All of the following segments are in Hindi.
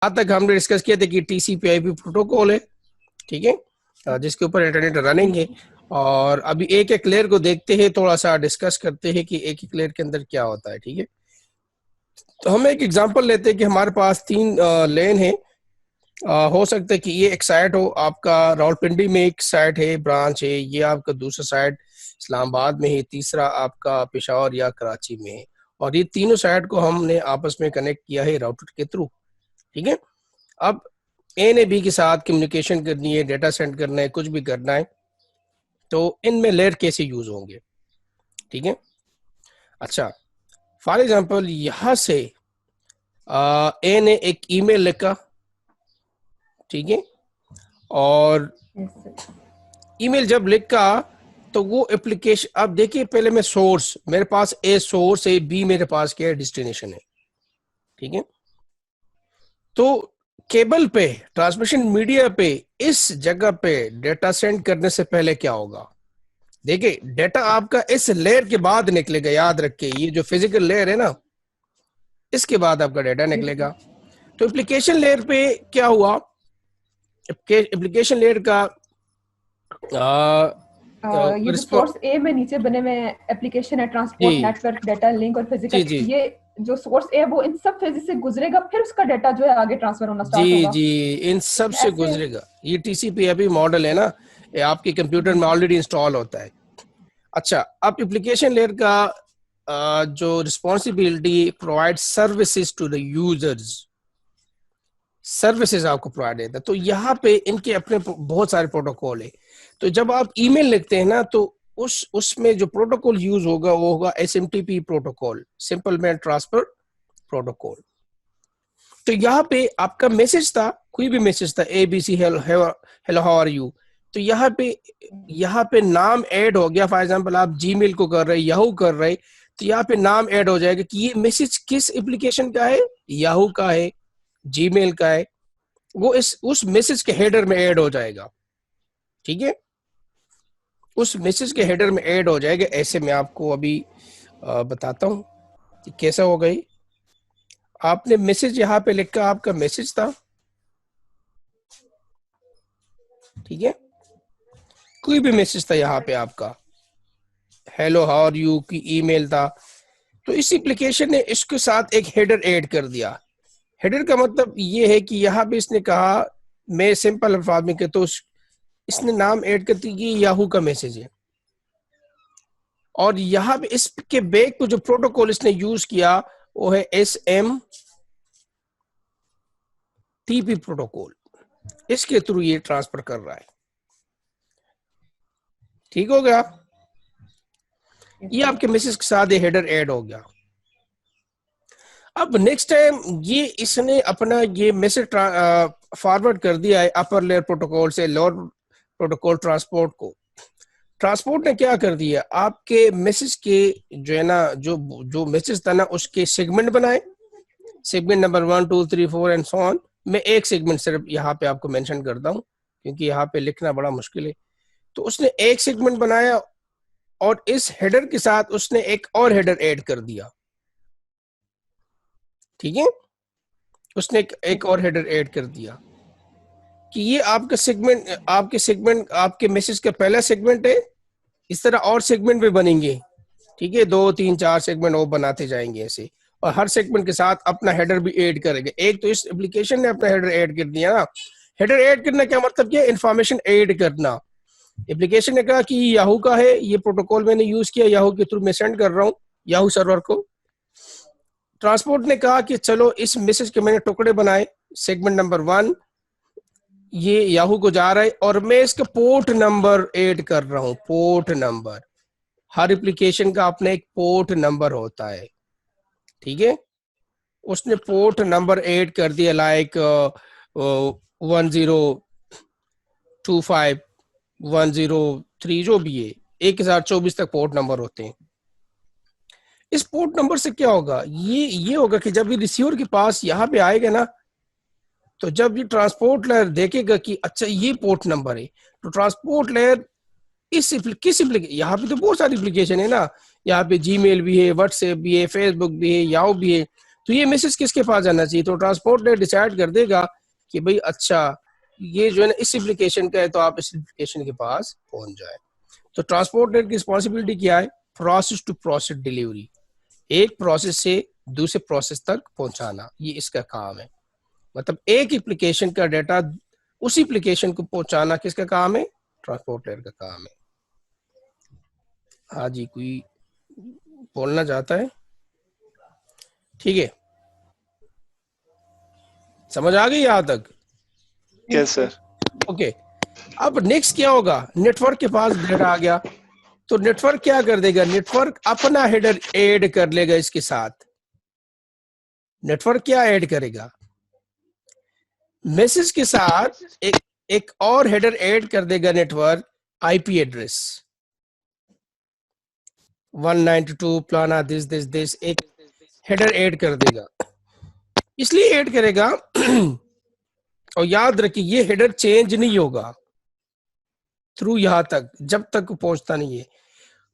आज तक हमने डिस्कस किया था कि TCP/IP प्रोटोकॉल है, ठीक है, जिसके ऊपर इंटरनेट रनिंग है। और अभी एक एक लेयर को देखते हैं, थोड़ा सा डिस्कस करते हैं कि एक एक लेयर के अंदर क्या होता है, ठीक है। तो हम एक एग्जांपल लेते हैं कि हमारे पास 3 लेन है। हो सकता है कि ये एक साइट हो, आपका रावलपिंडी में एक साइट है, ब्रांच है, ये आपका दूसरा साइट इस्लामाबाद में है, तीसरा आपका पेशावर या कराची में है। और ये तीनों साइट को हमने आपस में कनेक्ट किया है राउटर के थ्रू, ठीक है। अब ए ने बी के साथ कम्युनिकेशन करनी है, डेटा सेंड करना है, कुछ भी करना है, तो इनमें लेयर कैसे यूज होंगे, ठीक है। अच्छा, फॉर एग्जांपल यहां से ए ने एक ईमेल लिखा, ठीक है, और ईमेल जब लिखा तो वो एप्लीकेशन, अब देखिए पहले मैं सोर्स, मेरे पास ए सोर्स है, बी मेरे पास क्या है, डेस्टिनेशन है, ठीक है। तो केबल पे, ट्रांसमिशन मीडिया पे, इस जगह पे डेटा सेंड करने से पहले क्या होगा, देखिए डेटा आपका इस लेयर के बाद निकलेगा, याद रखिए ये जो फिजिकल लेयर है ना, इसके बाद आपका डेटा निकलेगा। तो एप्लीकेशन लेयर पे क्या हुआ, एप्लीकेशन लेयर का ये जो सोर्स ए में नीचे बने हुए एप्लीकेशन है, ट्रांसपोर्ट नेटवर्क डाटा लिंक और फिजिकल, ये जो सोर्स ए वो इन सब फेजेस से गुजरेगा, फिर उसका डाटा जो है आगे ट्रांसफर होना स्टार्ट होगा। जी, इन सब से गुजरेगा। ये TCP/IP मॉडल है ना, ये आपके कंप्यूटर में ऑलरेडी इंस्टॉल होता है। अच्छा, अब एप्लीकेशन लेयर का जो responsibility, provide services to the users, services आपको प्रोवाइड देता है। तो यहाँ पे इनके अपने बहुत सारे प्रोटोकॉल है। तो जब आप ईमेल लिखते हैं ना, तो उसमें जो प्रोटोकॉल यूज होगा वो होगा SMTP protocol, simple message transfer protocol. तो यहाँ पे आपका मैसेज था, कोई भी मैसेज था, ABC hello how are you, तो यहाँ पे नाम ऐड हो गया। फॉर एग्जांपल आप जीमेल को कर रहे, याहू कर रहे, तो यहाँ पे नाम ऐड हो जाएगा कि ये मैसेज किस एप्लीकेशन का है, याहू का है, जीमेल का है, वो उस मैसेज के हेडर में ऐड हो जाएगा, ठीक है। उस मैसेज के हेडर में ऐड हो जाएगा। ऐसे मैं आपको अभी बताता हूँ कि कैसा हो गई। आपने मैसेज यहाँ पे लिखा, आपका मैसेज था, ठीक है, कोई भी मैसेज था, यहाँ पे आपका हेलो हाउ आर यू की ईमेल था। तो इस एप्लीकेशन ने इसके साथ एक हेडर ऐड कर दिया। हेडर का मतलब ये है कि यहाँ पे इसने कहा, मैं सिंपल अल्फाज में कहता हूँ, इसने नाम ऐड कर दी कि याहू का मैसेज है। और यहाँ पे इसके बैक पे जो प्रोटोकॉल इसने यूज किया वो है SMTP प्रोटोकॉल, इसके थ्रू ये ट्रांसफर कर रहा है, ठीक हो गया। ये आपके मैसेज के साथ ये हेडर ऐड हो गया। अब नेक्स्ट टाइम ये इसने अपना ये मैसेज फॉरवर्ड कर दिया है अपर लेयर प्रोटोकॉल से लोअर प्रोटोकॉल ट्रांसपोर्ट को। ट्रांसपोर्ट ने क्या कर दिया, आपके मैसेज के जो है ना, जो मैसेज था ना, उसके सेगमेंट बनाए, segment number 1 2 3 4 and so on. मैं एक सेगमेंट सिर्फ यहाँ पे आपको मेंशन करता हूँ क्योंकि यहाँ पे लिखना बड़ा मुश्किल है। तो उसने एक सेगमेंट बनाया और इस हेडर के साथ उसने एक और हेडर ऐड कर दिया, ठीक है। उसने एक और हेडर ऐड कर दिया कि ये आपका सेगमेंट, आपके मैसेज का पहला सेगमेंट है। इस तरह और सेगमेंट भी बनेंगे, ठीक है, 2 3 4 सेगमेंट और बनाते जाएंगे ऐसे, और हर सेगमेंट के साथ अपना हेडर भी ऐड करेंगे। एक तो इस एप्लीकेशन ने अपना हेडर ऐड कर दिया ना। हेडर ऐड करना क्या मतलब, क्या इंफॉर्मेशन ऐड करना। एप्लीकेशन ने कहा कि याहू का है, ये प्रोटोकॉल मैंने यूज किया, याहू के थ्रू मैं सेंड कर रहा हूँ याहू सर्वर को। ट्रांसपोर्ट ने कहा कि चलो इस मैसेज के मैंने टुकड़े बनाए, सेगमेंट नंबर 1 ये याहू को जा रहा है और मैं इसका पोर्ट नंबर ऐड कर रहा हूँ। पोर्ट नंबर, हर एप्लीकेशन का अपना एक पोर्ट नंबर होता है, ठीक है। उसने पोर्ट नंबर ऐड कर दिया, लाइक 1025 103, जो भी है, 1024 तक पोर्ट नंबर होते हैं। इस पोर्ट नंबर से क्या होगा, ये होगा कि जब ये रिसीवर के पास यहाँ पे आएगा ना, तो जब ये ट्रांसपोर्ट लेयर देखेगा कि अच्छा ये पोर्ट नंबर है, तो ट्रांसपोर्ट लेयर यहाँ पे तो बहुत सारी एप्लीकेशन है ना, यहाँ पे जीमेल भी है, व्हाट्सएप भी है, फेसबुक भी है, याहू भी है। तो ये मैसेज किसके पास जाना चाहिए? तो ट्रांसपोर्ट लेयर डिसाइड कर देगा कि भाई अच्छा ये जो है ना इस एप्लीकेशन का है, तो आप इस एप्लीकेशन के पास पहुंच जाए। तो ट्रांसपोर्ट लेयर की रिस्पॉन्सिबिलिटी क्या है? प्रोसेस टू प्रोसेस डिलीवरी, एक प्रोसेस से दूसरे प्रोसेस तक पहुंचाना, ये इसका काम है। मतलब एक एप्लीकेशन का डाटा उस एप्लीकेशन को पहुंचाना किसका काम है? ट्रांसपोर्ट लेयर का काम है। हाँ जी, कोई बोलना चाहता है? ठीक है, समझ आ गई यहां तक? Yes sir. ओके, अब नेक्स्ट क्या होगा? नेटवर्क के पास डाटा आ गया, तो नेटवर्क क्या कर देगा? नेटवर्क अपना हेडर ऐड कर लेगा इसके साथ। नेटवर्क क्या ऐड करेगा? मैसेज के साथ एक और हेडर ऐड कर देगा नेटवर्क, आईपी एड्रेस 192 प्लाना दिस एक हेडर ऐड कर देगा। इसलिए ऐड करेगा और याद रखिए ये हेडर चेंज नहीं होगा थ्रू यहां तक, जब तक पहुंचता नहीं है।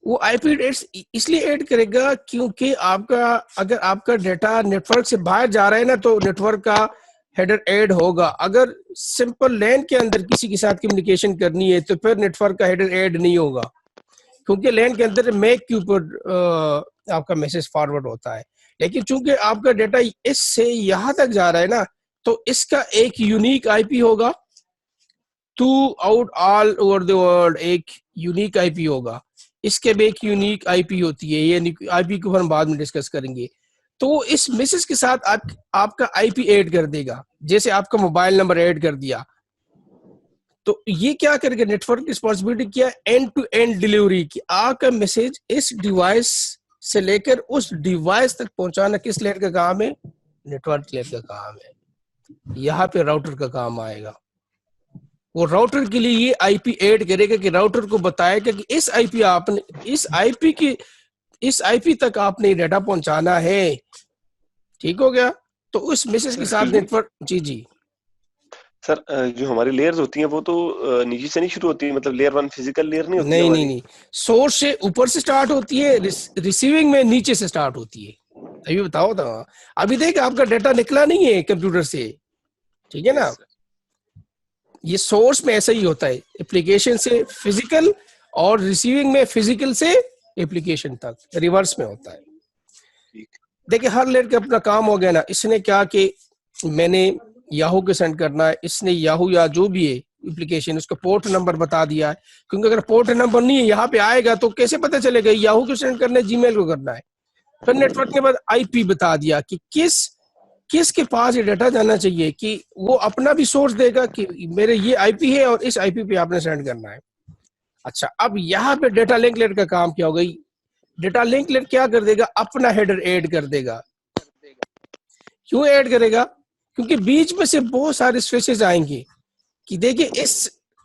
वो आईपी एड्रेस इसलिए ऐड करेगा क्योंकि आपका अगर आपका डेटा नेटवर्क से बाहर जा रहा है ना, तो नेटवर्क का हेडर ऐड होगा। अगर सिंपल लैन के अंदर किसी के साथ कम्युनिकेशन करनी है तो फिर नेटवर्क का हेडर ऐड नहीं होगा, क्योंकि लैन के अंदर मैक के ऊपर आपका मैसेज फॉरवर्ड होता है। लेकिन चूंकि आपका डेटा इससे यहां तक जा रहा है ना, तो इसका एक यूनिक आईपी होगा, टू आउट ऑल ओवर द वर्ल्ड एक यूनिक आईपी होगा। इसके भी एक यूनिक आईपी होती है, ये आईपी को हम बाद में डिस्कस करेंगे। तो इस मैसेज के साथ आपका आईपी ऐड कर देगा, जैसे आपका मोबाइल नंबर ऐड कर दिया। तो ये क्या करेगा? नेटवर्क की रिस्पॉन्सिबिलिटी क्या? एंड टू एंड डिलीवरी की। आपका मैसेज इस डिवाइस से लेकर उस डिवाइस तक पहुंचाना किस लेयर का काम है? नेटवर्क लेयर का काम है। यहाँ पे राउटर का काम आएगा। वो राउटर के लिए ये आईपी ऐड करेगा कि राउटर को बताएगा कि इस आईपी तक आपने डाटा पहुंचाना है। ठीक हो गया? तो उस मैसेज के साथ नेटवर्क जी सर, जो हमारी लेयर्स होती हैं वो तो नीचे से नहीं शुरू होती है, मतलब लेयर 1 फिजिकल लेयर नहीं होती? नहीं, सोर्स से ऊपर से स्टार्ट होती है, रिसीविंग में नीचे से स्टार्ट होती है। अभी बताओ तो, अभी देख आपका डाटा निकला नहीं है कंप्यूटर से, ठीक है ना? ये सोर्स में ऐसा ही होता है, एप्लीकेशन से फिजिकल और रिसीविंग में फिजिकल से एप्लीकेशन तक, रिवर्स में होता है। देखिए हर लेयर का अपना काम हो गया ना। इसने क्या कि मैंने याहू के सेंड करना है, इसने याहू या जो भी है एप्लीकेशन उसका पोर्ट नंबर बता दिया है, क्योंकि अगर पोर्ट नंबर नहीं है यहाँ पे आएगा तो कैसे पता चलेगा याहू को सेंड करना है, जीमेल को करना है। फिर नेटवर्क के बाद आईपी बता दिया कि किस के पास ये डाटा जाना चाहिए, कि वो अपना भी सोर्स देगा कि मेरे ये आईपी है और इस आईपी पे आपने सेंड करना है। अच्छा, अब यहाँ पे डेटा लिंक लेयर का काम क्या हो गई? डेटा लिंक लेयर क्या कर देगा? अपना हेडर ऐड कर देगा। क्यों ऐड करेगा? क्योंकि बीच में से बहुत सारे स्विचेस आएंगे कि देखिए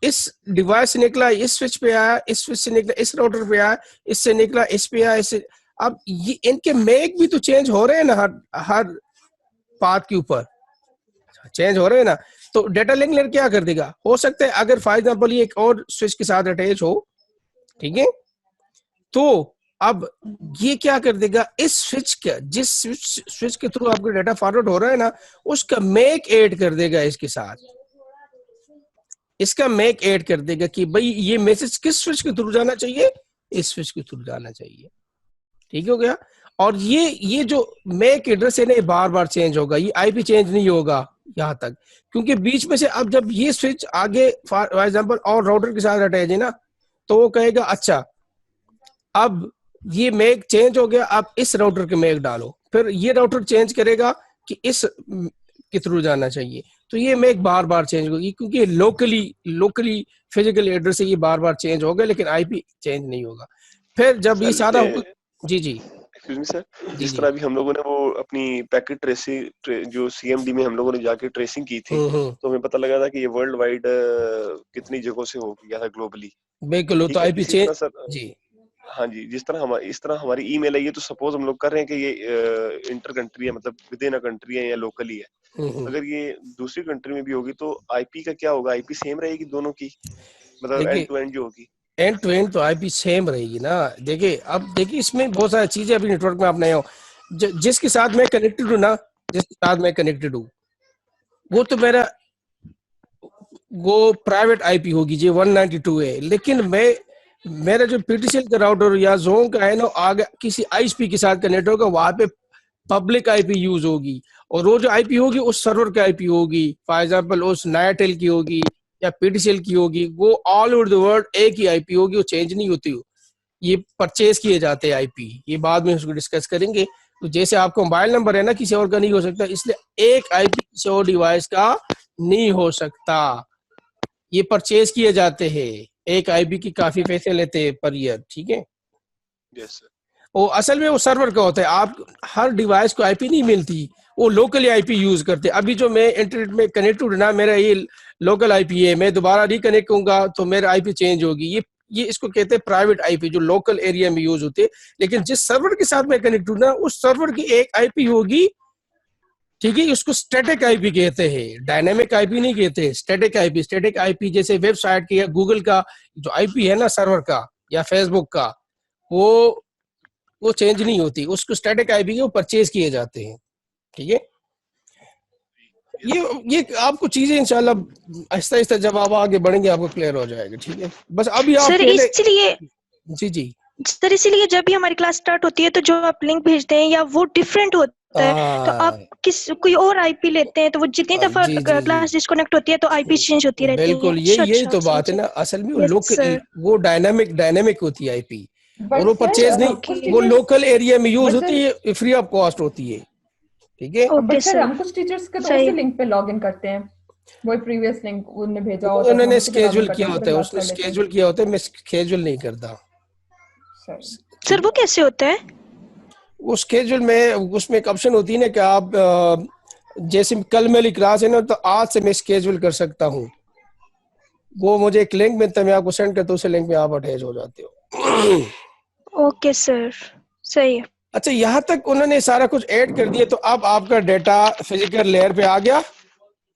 इस डिवाइस से निकला, इस स्विच पे आया, इस स्विच से निकला, इस राउटर पे आया, इससे निकला, इस पे आया, इससे। अब ये इनके मैक भी तो चेंज हो रहे हैं ना, हर पाथ के ऊपर चेंज हो रहे हैं ना। तो डेटा लिंक लेयर क्या कर देगा? हो सकता है अगर फॉर एग्जांपल ये एक और स्विच के साथ अटैच हो, ठीक है, तो अब ये क्या कर देगा? इस स्विच का, जिस स्विच के थ्रू आपका डाटा फॉरवर्ड हो रहा है ना, उसका मैक ऐड कर देगा इसके साथ। इसका मैक ऐड कर देगा कि भाई ये मैसेज किस स्विच के थ्रू जाना चाहिए? इस स्विच के थ्रू जाना चाहिए। ठीक हो गया? और ये जो मैक एड्रेस है ना, ये बार बार चेंज होगा, ये आईपी चेंज नहीं होगा यहाँ तक, क्योंकि बीच में से अब जब ये स्विच आगे फॉर एग्जांपल और राउटर के साथ अटैच है ना, तो वो कहेगा अच्छा अब ये मैक चेंज हो गया, आप इस राउटर के मैक डालो। फिर ये राउटर चेंज करेगा कि इस के थ्रू जाना चाहिए। तो ये मैक बार बार चेंज होगी, क्योंकि लोकली फिजिकल एड्रेस से ये बार बार चेंज होगा, लेकिन आईपी चेंज नहीं होगा। फिर जब ये सारा जी एक्सक्यूज मी सर, जिस तरह अभी हम लोगों ने वो अपनी पैकेट ट्रेसिंग जो सीएमडी में हम लोगों ने जाके ट्रेसिंग की थी, तो हमें पता लगा था कि ये वर्ल्ड वाइड कितनी जगहों से हो गया था ग्लोबली। बिल्कुल, तो आईपी चेंज जी। हाँ जी, इस तरह हमारी ईमेल है, ये तो सपोज हम लोग कर रहे हैं कि ये इंटर कंट्री है, मतलब विद इन अ कंट्री है या लोकली है। अगर ये दूसरी कंट्री में भी होगी तो आईपी का क्या होगा? आईपी सेम रहेगी दोनों की, मतलब एंड टू एंड जो होगी? एंड टू एंड तो आईपी सेम रहेगी ना। देखिए अब देखिए इसमें बहुत सारी चीजें अभी नेटवर्क में आप नए हो। जिसके साथ मैं कनेक्टेड हूँ ना, जिसके साथ मैं कनेक्टेड हूँ, वो तो वो प्राइवेट आईपी होगी, जो 192 है। लेकिन मेरा जो पीटीसीएल का राउटर या जोन का है ना, आगे किसी आईएसपी के साथ कनेक्ट होगा, वहां पे पब्लिक आईपी यूज होगी, और वो जो आईपी होगी उस सर्वर की आईपी होगी। फॉर एग्जांपल उस नायाटेल की होगी या पीटीसीएल की होगी, वो ऑल ओवर द वर्ल्ड एक ही आईपी होगी, वो चेंज नहीं होती। ये परचेज किए जाते हैं आईपी, ये बाद में उसको डिस्कस करेंगे। तो जैसे आपका मोबाइल नंबर है ना, किसी और का नहीं हो सकता, इसलिए एक आईपी किसी और डिवाइस का नहीं हो सकता। ये परचेज किए जाते हैं, एक आईपी की काफी पैसे लेते हैं पर ईयर, ठीक है। Yes sir. वो असल में वो सर्वर का होता है, आप हर डिवाइस को आईपी नहीं मिलती, वो लोकल आईपी यूज करते हैं। अभी जो मैं इंटरनेट में कनेक्टेड ना, मेरा ये लोकल आईपी है, मैं दोबारा रिकनेक्ट करूंगा तो मेरा आईपी चेंज होगी। ये इसको कहते हैं प्राइवेट आईपी, जो लोकल एरिया में यूज होते हैं। लेकिन जिस सर्वर के साथ मैं कनेक्ट हूं ना, उस सर्वर की एक आईपी होगी, ठीक है। उसको स्टैटिक आईपी कहते हैं, डायनेमिक आईपी नहीं कहते, स्टैटिक आईपी। स्टैटिक आईपी जैसे वेबसाइट की या गूगल का जो आईपी है ना सर्वर का या फेसबुक का, वो चेंज नहीं होती, उसको स्टैटिक आईपी वो परचेज किए जाते हैं, ठीक है। ये आपको चीजें इंशाल्लाह आहिस्ता आहिस्ता जब आप आगे बढ़ेंगे आपको क्लियर हो जाएगा, ठीक है। बस अभी आप सर इसलिए जी सर, इसीलिए जब भी हमारी क्लास स्टार्ट होती है तो जो आप लिंक भेजते हैं या वो डिफरेंट होता है, तो आप कोई और आईपी लेते हैं, तो वो जितनी दफा क्लास डिस्कनेक्ट होती है तो आईपी चेंज होती रहती है। बिल्कुल, यही तो बात है ना, असल में वो डायनामिक होती है आईपी, और वो परचेज नहीं, वो लोकल एरिया में यूज होती है, फ्री ऑफ कॉस्ट होती है, ठीक है। बट सर हम कुछ टीचर्स के तो उसी लिंक पे लॉगिन करते हैं, वो प्रीवियस लिंक उन्होंने भेजा होता है, उन्होंने स्केड्यूल किया होता है, उसने स्केड्यूल किया होता है, मैं स्केड्यूल नहीं करता। सर वो कैसे होता है? वो स्केड्यूल में उसमें एक ऑप्शन होती है ना कि आप जैसे कल मेरी क्लास है ना, तो आज से मैं स्केड्यूल कर सकता हूँ। वो मुझे एक लिंक मिलता है, मैं आपको सेंड करता हूँ, उस लिंक में आप अटैच हो जाते हो। ओके सर, सही है। अच्छा, यहाँ तक उन्होंने सारा कुछ ऐड कर दिया, तो अब आपका डेटा फिजिकल लेयर पे आ गया,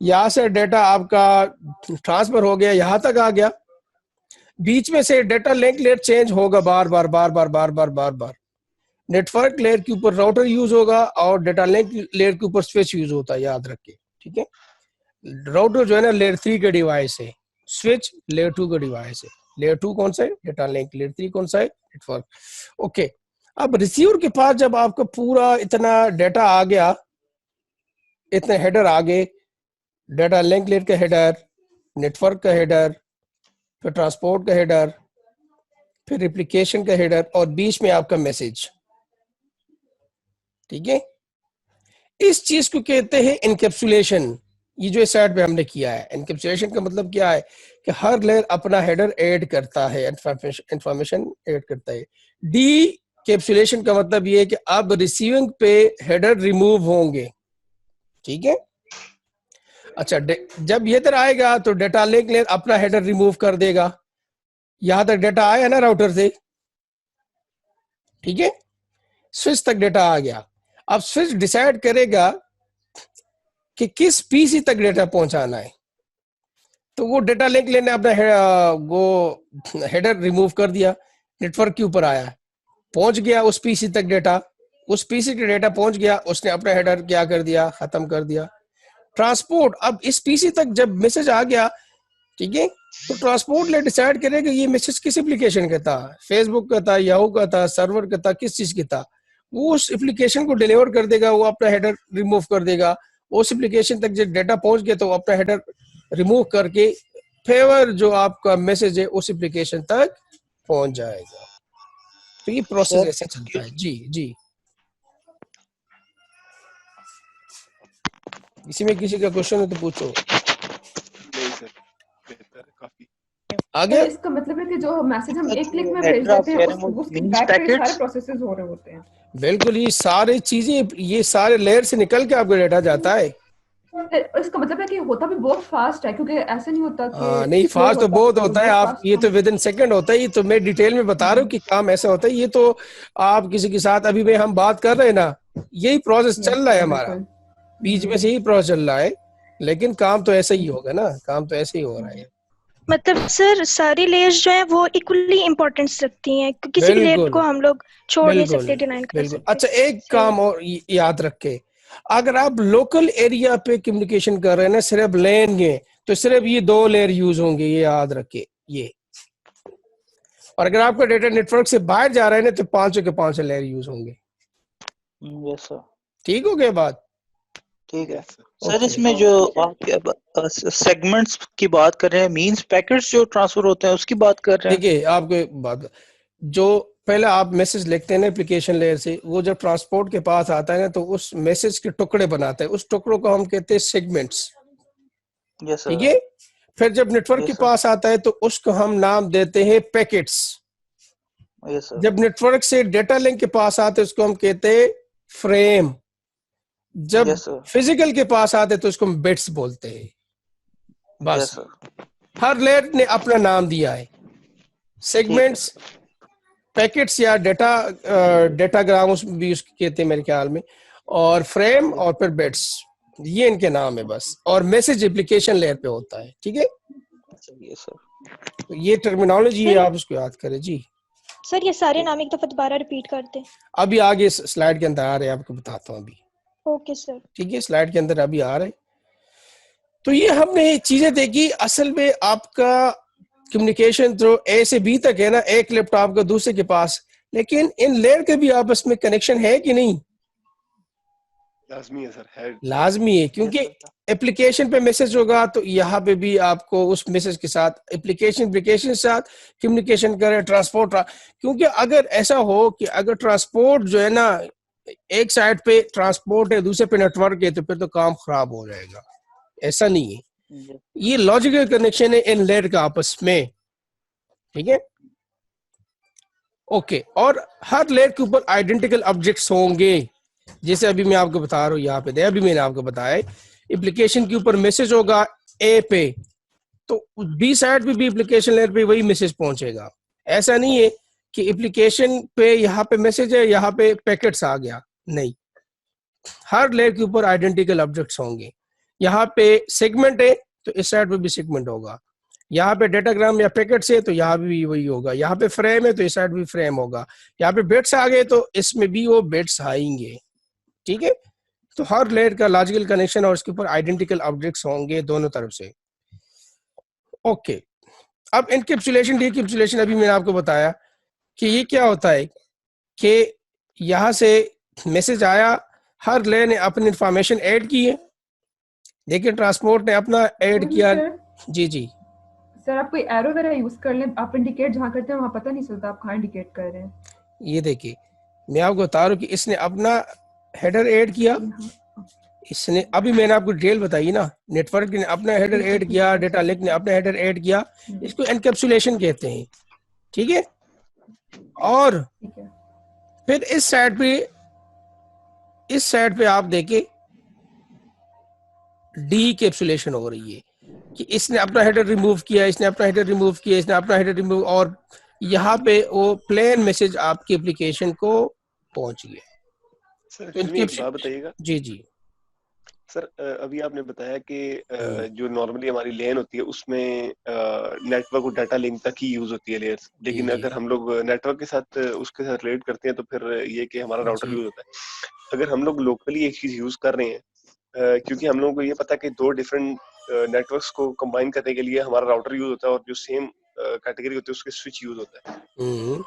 यहाँ से डेटा आपका ट्रांसफर हो गया, यहाँ तक आ गया। बीच में से डेटा लिंक लेयर चेंज होगा बार बार। नेटवर्क लेयर के ऊपर राउटर यूज होगा और डेटा लिंक लेयर के ऊपर स्विच यूज होता है, याद रखिए, ठीक है। राउटर जो है ना लेयर 3 का डिवाइस है, स्विच लेयर 2 का डिवाइस है। लेयर 2 कौन सा है? Data link. लेयर 3 कौन सा है? नेटवर्क। ओके, अब रिसीवर के पास जब आपका पूरा इतना डेटा आ गया, इतने हेडर आ गए, डेटा लिंक लेयर का हेडर, नेटवर्क का हेडर, फिर ट्रांसपोर्ट का हेडर, फिर एप्लीकेशन का हेडर, और बीच में आपका मैसेज, ठीक है। इस चीज को कहते हैं इनकैप्सुलेशन। ये जो इस साइड पे हमने किया है, इनकैप्सुलेशन का मतलब क्या है कि हर लेयर अपना हेडर ऐड करता है, इंफॉर्मेशन ऐड करता है। डी कैप्सुलेशन का मतलब ये है कि अब रिसीविंग पे हेडर रिमूव होंगे, ठीक है। अच्छा, जब ये तरह आएगा तो डेटा लिंक लेयर अपना हेडर रिमूव कर देगा। यहां तक डेटा आया ना राउटर से, ठीक है, स्विच तक डेटा आ गया। अब स्विच डिसाइड करेगा कि किस पीसी तक डेटा पहुंचाना है, तो वो डेटा लिंक लेने अपना वो हेडर रिमूव कर दिया, नेटवर्क के ऊपर आया, पहुंच गया उस पीसी तक डेटा, उस पीसी का डेटा पहुंच गया, उसने अपना हेडर क्या कर दिया? खत्म कर दिया। ट्रांसपोर्ट, अब इस पीसी तक जब मैसेज आ गया, ठीक है, तो ट्रांसपोर्ट ले डिसाइड करेगा ये मैसेज किस एप्लीकेशन का था, फेसबुक का था, याहू का था, सर्वर का था, किस चीज का था। वो उस एप्लीकेशन को डिलीवर कर देगा, वो अपना हेडर रिमूव कर देगा। उस एप्लीकेशन तक जब डेटा पहुंच गया तो अपना हेडर रिमूव करके फेवर जो आपका मैसेज है उस एप्लीकेशन तक पहुंच जाएगा। तो ये प्रोसेस ऐसे चलता है। जी इसी में किसी का क्वेश्चन है तो पूछो। नहीं सर, बेहतर है काफी। आगे इसका मतलब है कि जो मैसेज हम एक क्लिक में भेज देते हैं उसके बैक पे सारे प्रोसेसेस हो रहे होते हैं। बिल्कुल, ये सारी चीजें, ये सारे लेयर से निकल के आपको डेटा जाता है। इसका मतलब है कि होता भी बहुत फास्ट है, क्योंकि ऐसा नहीं होता कि नहीं, फास्ट तो बहुत होता है। आप ये तो विद इन सेकंड होता है। ये तो मैं डिटेल में बता रहा हूँ कि काम ऐसा होता है। ये तो आप किसी के साथ अभी में हम बात कर रहे हैं ना, यही प्रोसेस चल रहा है हमारा, बीच में से ही प्रोसेस चल रहा है, लेकिन काम तो ऐसा ही होगा ना, काम तो ऐसे ही हो रहा है। मतलब सर सारी लेयर्स जो है वो इक्वली इम्पोर्टेंस रखती हैं, किसी भी लेयर को हम लोग छोड़ नहीं सकते, डिनाई कर सकते। अच्छा, एक काम और याद रखे, अगर आप लोकल एरिया पे कम्युनिकेशन कर रहे हैं ना, सिर्फ लेंगे तो सिर्फ ये 2 लेयर यूज होंगे, ये याद रखे ये। और अगर आपका डेटा नेटवर्क से बाहर जा रहा है ना तो 5 के 5 लेयर यूज होंगे। यस सर, ठीक हो गया बात? ठीक है सर। इसमें जो आप सेगमेंट्स की बात कर रहे हैं, मींस पैकेट्स जो ट्रांसफर होते हैं उसकी बात कर रहे हैं। देखिए आपको एक बात, जो पहले आप मैसेज लिखते हैं ना एप्लीकेशन लेयर से, वो जब ट्रांसपोर्ट के पास आता है ना तो उस मैसेज के टुकड़े बनाते हैं, उस टुकड़ों को हम कहते हैं सेगमेंट्स। ठीक है, फिर जब नेटवर्क के पास आता है तो उसको हम नाम देते हैं पैकेट्स। जब नेटवर्क से डेटा लिंक के पास आते हैं उसको हम कहते हैं फ्रेम। जब फिजिकल के पास आते तो उसको हम बिट्स बोलते हैं। बस हर लेयर ने अपना नाम दिया है, सेगमेंट्स, पैकेट्स या डेटाग्राम भी उसके कहते हैं मेरे ख्याल में, और फ्रेम और फिर बिट्स, ये इनके नाम है बस। और मैसेज एप्लीकेशन लेयर पे होता है। ठीक है, तो ये टर्मिनोलॉजी है, आप उसको याद करें जी। सर ये सारे नाम एक दफा दोबारा रिपीट कर दें। अभी आगे स्लाइड के अंदर आ रहे हैं, आपको बताता हूँ अभी। Okay sir. ठीक है, स्लाइड के अंदर अभी आ रहे। तो ये हमने चीजें देखी, असल में आपका कम्युनिकेशन जो ए से बी तक है ना, एक लैपटॉप का दूसरे के पास, लेकिन इन लेयर के भी आपस में कनेक्शन है कि नहीं? लाजमी है सर, है। लाजमी है, क्योंकि एप्लीकेशन पे मैसेज होगा तो यहाँ पे भी आपको उस मैसेज के साथ एप्लीकेशन के साथ कम्युनिकेशन करे, ट्रांसपोर्ट। क्योंकि अगर ऐसा हो कि अगर ट्रांसपोर्ट जो है ना, एक साइड पे ट्रांसपोर्ट है, दूसरे पे नेटवर्क है, तो फिर तो काम खराब हो जाएगा। ऐसा नहीं है, ये लॉजिकल कनेक्शन है इन लेयर का आपस में। ठीक है, ओके। और हर लेयर के ऊपर आइडेंटिकल ऑब्जेक्ट्स होंगे, जैसे अभी मैं आपको बता रहा हूँ यहाँ पे, अभी मैंने आपको बताया एप्लीकेशन के ऊपर मैसेज होगा ए पे, तो बी साइड पे भी एप्लीकेशन लेयर पे वही मैसेज पहुंचेगा। ऐसा नहीं है कि एप्लीकेशन पे यहाँ पे मैसेज है, यहाँ पे पैकेट्स आ गया, नहीं। हर लेयर के ऊपर आइडेंटिकल ऑब्जेक्ट्स होंगे। यहाँ पे सेगमेंट है तो इस साइड पे भी सेगमेंट होगा, यहाँ पे डेटाग्राम या पैकेट्स है तो यहाँ भी वही होगा, यहाँ पे फ्रेम है तो इस साइड भी फ्रेम होगा, यहाँ पे बिट्स आ गए तो इसमें भी वो बिट्स आएंगे। ठीक है, तो हर लेयर का लॉजिकल कनेक्शन और उसके ऊपर आइडेंटिकल ऑब्जेक्ट्स होंगे दोनों तरफ से। ओके, अब एनकैप्सुलेशन, डीकैप्सुलेशन अभी मैंने आपको बताया कि ये क्या होता है कि यहाँ से मैसेज आया, हर लेयर ने अपनी इंफॉर्मेशन ऐड की है, लेकिन ट्रांसपोर्ट ने अपना ऐड किया। जी जी सर, आप कोई एरो वगैरह यूज कर लें, आप इंडिकेट जहाँ करते हैं वहाँ पता नहीं चलता आप कहाँ इंडिकेट कर रहे हैं। ये देखिए मैं आपको बता रहा हूँ कि इसने अपना हेडर ऐड किया, इसने अभी मैंने आपको डिटेल बताई ना, नेटवर्क ने अपना हेडर ऐड किया, डेटा लिंक ने अपना हेडर ऐड किया, इसको एनकैप्सुलेशन कहते हैं। ठीक है, और फिर इस साइड पे आप देखें डीकैप्सुलेशन हो रही है कि इसने अपना हेडर रिमूव किया, इसने अपना हेडर रिमूव किया, इसने अपना हेडर रिमूव, और यहाँ पे वो प्लेन मैसेज आपकी एप्लीकेशन को पहुंच गया। सर एक बात बताइएगा। जी जी सर, अभी आपने बताया कि जो नॉर्मली हमारी लेन होती है उसमें नेटवर्क और डाटा लिंक तक ही यूज होती है लेयर्स, लेकिन अगर हम लोग नेटवर्क के साथ उसके साथ रिलेट करते हैं तो फिर ये कि हमारा राउटर यूज होता है। अगर हम लोग लोकली एक चीज यूज कर रहे हैं, क्योंकि हम लोगों को ये पता है कि 2 डिफरेंट नेटवर्क्स को कंबाइन करने के लिए हमारा राउटर यूज होता है और जो सेम कैटेगरी होती है उसके स्विच यूज होता है।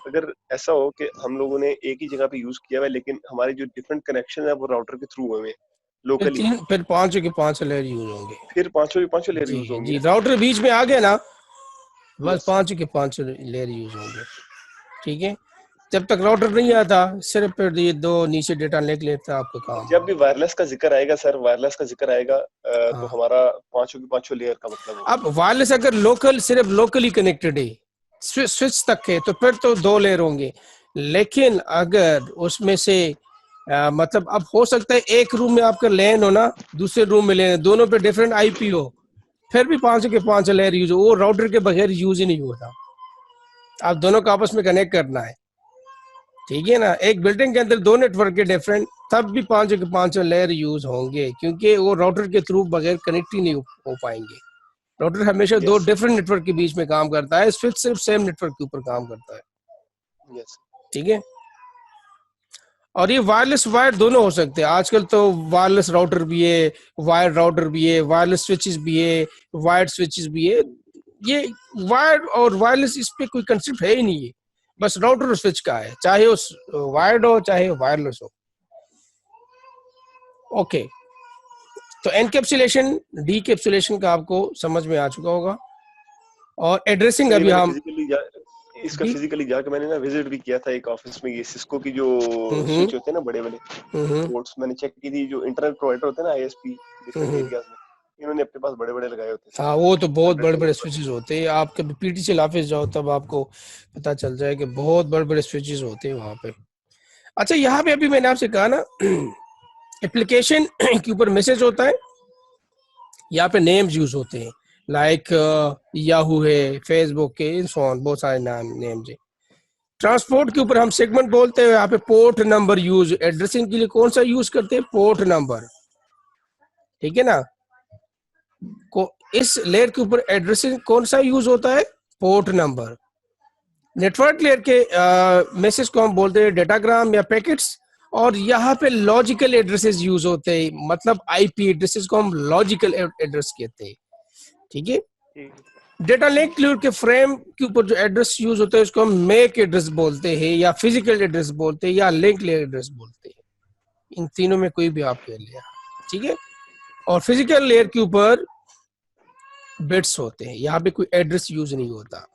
अगर ऐसा हो कि हम लोगों ने एक ही जगह पे यूज किया है लेकिन हमारी जो डिफरेंट कनेक्शन है वो राउटर के थ्रू हुए लोकली, फिर 5 के 5 लेयर यूज होंगे, फिर 5 लेयर यूज होंगे। जी, राउटर बीच में आ गया ना, बस 5 के 5 लेयर यूज होंगे। ठीक है, जब तक राउटर नहीं आता सिर्फ फिर ये 2 नीचे डेटा लिंक लेता है आपका काम। जब भी वायरलेस का जिक्र आएगा सर, वायरलेस का जिक्र आएगा तो हमारा 5 के 5 लेयर का मतलब। अब वायरलेस अगर लोकल सिर्फ लोकली कनेक्टेड है, स्विच तक है, तो फिर तो 2 लेयर होंगे। लेकिन अगर उसमें से मतलब अब हो सकता है एक रूम में आपका लैन हो ना, दूसरे रूम में लैन, दोनों पे डिफरेंट आईपी हो, फिर भी 5 के 5 लेयर यूज हो, वो राउटर के बगैर यूज ही नहीं होता। आप दोनों को आपस में कनेक्ट करना है। ठीक है ना, एक बिल्डिंग के अंदर 2 नेटवर्क के डिफरेंट, तब भी 5 के 5 लेयर यूज होंगे, क्योंकि वो राउटर के थ्रू बगैर कनेक्ट ही नहीं हो पाएंगे। राउटर हमेशा दो डिफरेंट नेटवर्क के बीच में काम करता है, स्विच सिर्फ सेम नेटवर्क के ऊपर काम करता है। ठीक है, और ये वायरलेस वायर दोनों हो सकते हैं। आजकल तो वायरलेस राउटर भी है, वायर राउटर भी है, वायरलेस स्विचेस भी है, वायर्ड स्विचेस भी है। ये वायर और वायरलेस इस पे कोई कंसेप्ट है ही नहीं है, बस राउटर और स्विच का है, चाहे वो वायर्ड हो चाहे वायरलेस हो। ओके, तो एनकैप्सुलेशन डीकैप्सुलेशन का आपको समझ में आ चुका होगा। और एड्रेसिंग अभी हम इसका फिजिकली जाके मैंने ना विजिट भी किया था एक ऑफिस में। ये सिस्को की जो स्विच होते हैं ना बड़े बड़े पोर्ट्स, मैंने चेक की थी। जो इंटरनेट प्रोवाइडर होते हैं ना आईएसपी डिफरेंट एरियाज में, इन्होंने अपने पास बड़े बड़े लगाए होते हैं। हाँ, वो तो बहुत बड़े बड़े स्विचेस होते हैं। आप कभी पीटीसीएल ऑफिस जाओ तब आपको पता चल जाए कि बहुत बड़े बड़े स्विचेस होते हैं वहाँ पे। अच्छा, यहाँ पे अभी मैंने आपसे कहा ना एप्लीकेशन के ऊपर मैसेज होता है, यहाँ पे नेम्स यूज होते हैं, लाइक याहू है, फेसबुक है, बहुत सारे नेम्स है। ट्रांसपोर्ट के ऊपर हम सेगमेंट बोलते हैं, यहाँ पे पोर्ट नंबर यूज, एड्रेसिंग के लिए कौन सा यूज करते हैं, पोर्ट नंबर। ठीक है ना, को इस लेयर के ऊपर एड्रेसिंग कौन सा यूज होता है, पोर्ट नंबर। नेटवर्क लेयर के मैसेज को हम बोलते हैं डेटाग्राम या पैकेट्स, और यहाँ पे लॉजिकल एड्रेसेस यूज होते हैं, मतलब आईपी एड्रेसेस को हम लॉजिकल एड्रेस कहते हैं। ठीक है, डेटा लिंक लेयर के फ्रेम के ऊपर जो एड्रेस यूज होता है उसको हम मैक एड्रेस बोलते हैं, या फिजिकल एड्रेस बोलते हैं, या लिंक लेयर एड्रेस बोलते हैं। इन तीनों में कोई भी आप कह लिया। ठीक है, और फिजिकल लेयर के ऊपर बिट्स होते हैं, यहाँ पे कोई एड्रेस यूज नहीं होता,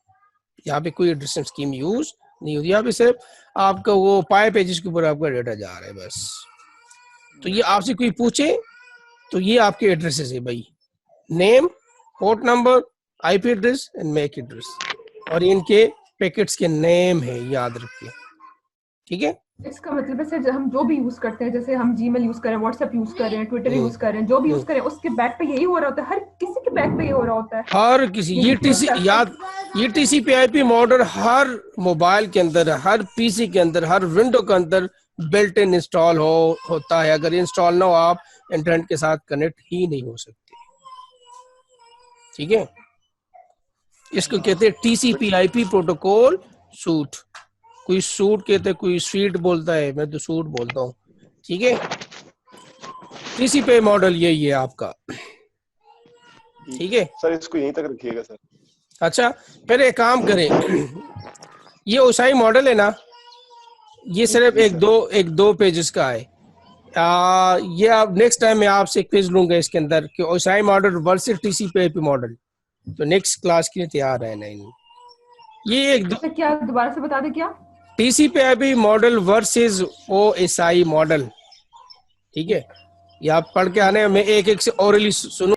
यहाँ पे कोई एड्रेस स्कीम यूज नहीं होती, यहाँ पे सिर्फ आपका वो पाई पेजेस के ऊपर आपका डेटा जा रहा है बस। तो ये आपसे कोई पूछे तो ये आपके एड्रेसेस है भाई, name, port number, IP address and MAC address, और इनके पैकेट्स के नेम है, याद रखिए। ठीक है, इसका मतलब है सर हम जो भी यूज करते हैं, जैसे हम जीमेल यूज करें, व्हाट्सएप यूज करें, ट्विटर यूज करें, जो भी यूज करें उसके बैक पे यही हो रहा होता है, हर किसी के बैक पे ये हो रहा होता है, हर किसी। ये टीसीपी/आईपी मॉडल हर मोबाइल के अंदर, हर पीसी के अंदर, हर विंडो के अंदर बिल्ट इन इंस्टॉल होता है। अगर इंस्टॉल ना हो आप इंटरनेट के साथ कनेक्ट ही नहीं हो सकते। ठीक है, इसको कहते हैं टीसीपी/आईपी प्रोटोकॉल सूट। कोई सूट कहते हैं, कोई स्वीट बोलता है, मैं तो सूट बोलता हूँ। ठीक है, टीसीपी मॉडल यही है आपका। ठीक है सर, इसको यहीं तक रखिएगा सर। अच्छा, पहले एक काम करें, ये ओसाई मॉडल है ना, ये सिर्फ एक दो पेजेस का है। ये आप नेक्स्ट टाइम मैं आपसे एक पेज लूंगा इसके अंदर कि ओसाई मॉडल वर्सेस टीसीपी/आईपी मॉडल, तो नेक्स्ट क्लास के लिए तैयार रहना। ये एक क्या दोबारा से बता दे, क्या टीसीपी/आईपी मॉडल वर्सेस ओएसआई मॉडल। ठीक है, ये आप पढ़ के आने में एक एक से ओरली सुनो।